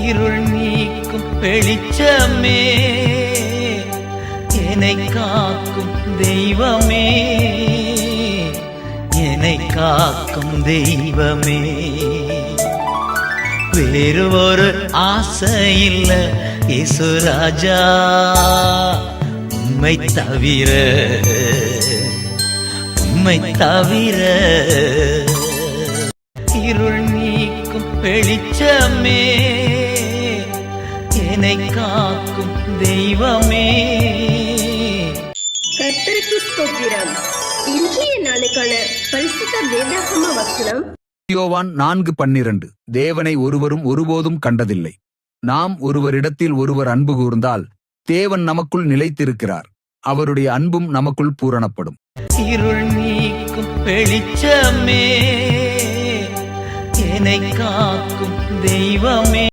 இருள் நீக்கும் வெளிச்சமே, என்னை காக்கும் தெய்வமே, என்னை காக்கும் தெய்வமே. வேறு ஒரு ஆசை இல்ல இயேசு ராஜா, உம்மை தவிர, உம்மை தவிர. இருள் நீக்கும் வெளிச்சமே, என்னை காக்கும் தெய்வமே. கர்த்தருக்கு ஸ்தோத்திரம். இன்றைய நாளுக்கான பரிசுத்த வேதாகம வசனம் யோவான் 4:12. தேவனை ஒருவரும் ஒருபோதும் கண்டதில்லை. நாம் ஒருவரிடத்தில் ஒருவர் அன்பு கூர்ந்தால் தேவன் நமக்குள் நிலைத்திருக்கிறார், அவருடைய அன்பும் நமக்குள் பூரணப்படும். இருள் நீக்கும் வெளிச்சமே, என்னை காக்கும் தெய்வமே.